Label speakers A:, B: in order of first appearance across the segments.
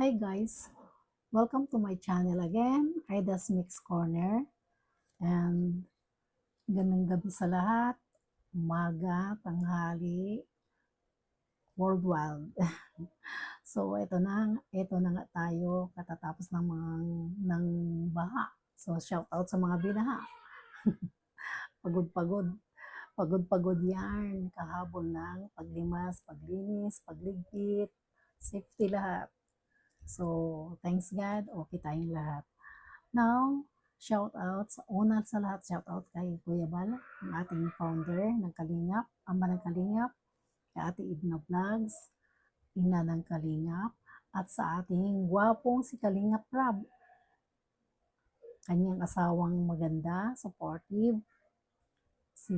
A: Hi guys, welcome to my channel again, Ida's Mix Corner. And ganang gabi sa lahat, umaga, tanghali, worldwide. So ito na nga tayo katatapos ng baha. So shout out sa mga binaha. Pagod-pagod. Pagod-pagod yan. Kahabol ng paglimas, paglinis, pagligpit, safety lahat. So, thanks God, okay tayong lahat. Now, shout out sa lahat, shout out kay Kuya Bal, ang ating founder ng Kalingap, ama ng Kalingap, kay Ate Edna Vlogs, ina ng Kalingap, at sa ating gwapong si Kalingap Rab, kanyang asawang maganda, supportive, si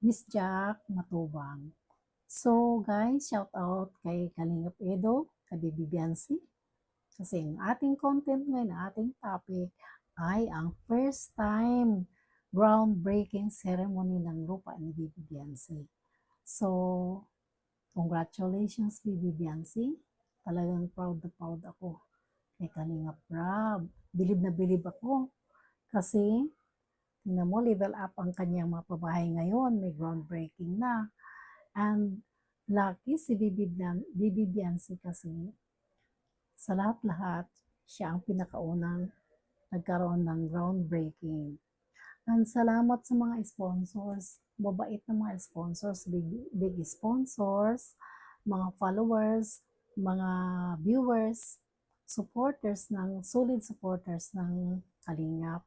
A: Miss Jack Matubang. So guys, shout out kay Kalingap Edo, kay Baby Biancy, kasi ang ating content ngayon, ating topic ay ang first time groundbreaking ceremony ng lupa ni Bibi Biancy. So, congratulations Bibi Biancy. Talagang proud na proud ako kay Kalingap Rab. Bilib na bilib ako kasi tingnan mo, level up ang kanyang mga pabahay ngayon. May groundbreaking na. And lucky si Bibi Biancy kasi sa lahat-lahat, siya ang pinakaunang nagkaroon ng groundbreaking. And salamat sa mga sponsors, mabait na mga sponsors, big sponsors, mga followers, mga viewers, solid supporters ng Kalingap.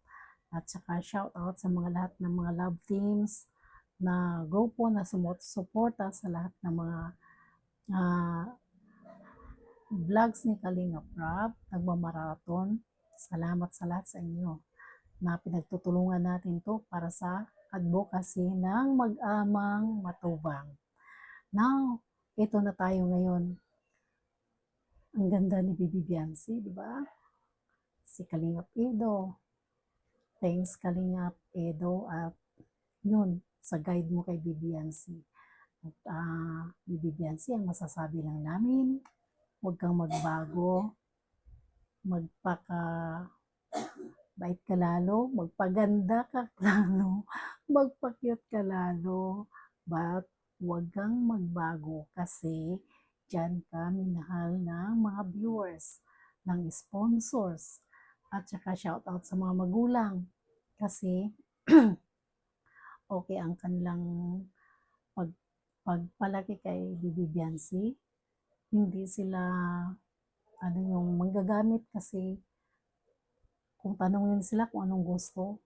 A: At saka shout out sa mga lahat ng mga love teams na grupo na sumusuporta sa lahat ng mga vlogs ni Kalingap Rab, nagmamarathon. Salamat sa lahat sa inyo na pinagtutulungan natin to para sa advocacy ng mag-amang matubang. Now, ito na tayo ngayon. Ang ganda ni Bibi Biancy, di ba? Si Kalingap Edo. Thanks Kalingap Edo at yun, sa guide mo kay Bibi Biancy. At Bibi Biancy, ang masasabi lang namin, huwag kang magbago, bait ka lalo, magpaganda ka lalo, magpa-cute ka lalo, but huwag kang magbago kasi dyan ka minahal ng mga viewers, ng sponsors, at saka shoutout sa mga magulang kasi okay ang kanilang pagpalaki kay Bibi Biancy. Hindi sila yung manggagamit kasi kung tanungin sila kung anong gusto,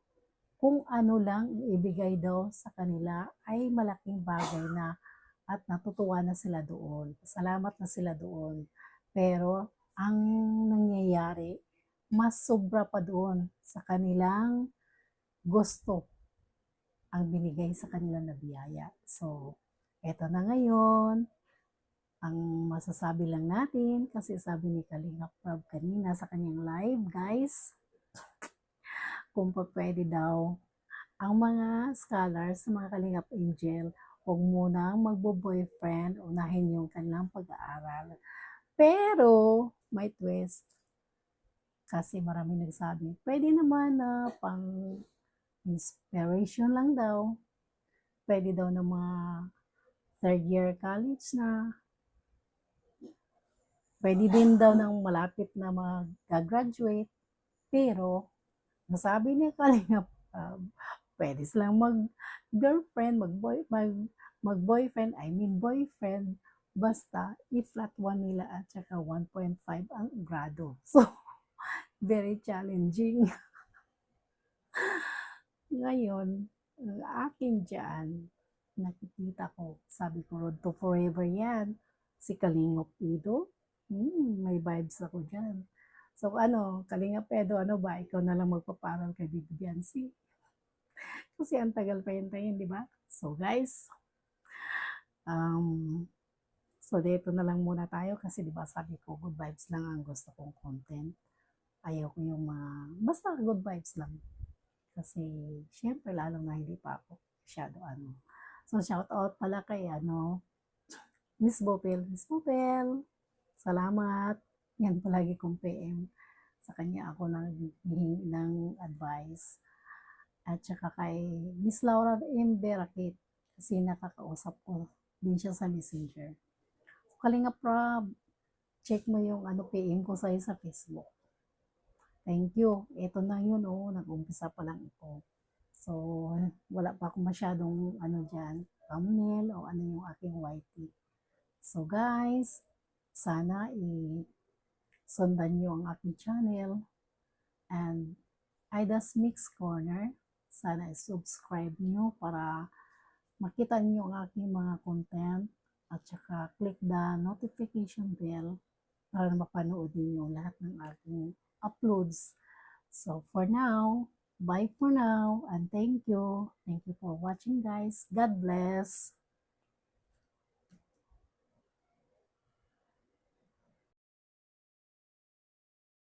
A: kung ano lang ibigay daw sa kanila ay malaking bagay na at natutuwa na sila doon. Salamat na sila doon. Pero ang nangyayari, mas sobra pa doon sa kanilang gusto ang binigay sa kanila na biyaya. So, eto na ngayon, ang masasabi lang natin, kasi sabi ni Kalingap Rab kanina sa kanyang live, guys, kung pwede daw, ang mga scholars, mga Kalingap Angel, huwag munang magbo-boyfriend, unahin yung kanilang pag-aaral. Pero, may twist. Kasi marami nagsabi, pwede naman na pang inspiration lang daw. Pwede daw ng mga third year college na. Pwede din daw ng malapit na mag-graduate. Pero, nasabi niya Kalingap, pwede silang mag-girlfriend, mag-boyfriend, boyfriend, basta i-flat 1 nila at saka 1.5 ang grado. So, very challenging. Ngayon, ang akin dyan, nakikita ko, sabi ko, road to forever yan. Si Kalingap Edo, may vibes ako dyan. So Kalingap Edo, ano ba, ikaw na lang magpaparal kay Bibi Biancy. Kasi ang tagal pa hintayin, di ba? So guys, so dito na lang muna tayo kasi di ba sabi ko, good vibes lang ang gusto kong content. Ayaw ko yung basta good vibes lang. Kasi, syempre, lalo na hindi pa ako masyado So, shout out pala kay Miss Bopel. Miss Bopel, salamat. Yan palagi kong PM. Sa kanya ako nanghihingi ng advice. At saka kay Miss Laura M. Berakit kasi nakakausap ko din siya sa Messenger. So, Kalinga Prab, check mo yung PM ko sa'yo sa Facebook. Thank you. Ito na yun, nag-umpisa pa lang ito. So, wala pa ako masyadong dyan, thumbnail o ano yung aking YT. So guys, sana sundan nyo ang aking channel and Ida's Mix Corner. Sana subscribe nyo para makita nyo ang aking mga content at saka click the notification bell para mapanood niyo lahat ng aking uploads. So for now, bye for now and thank you. Thank you for watching guys. God bless.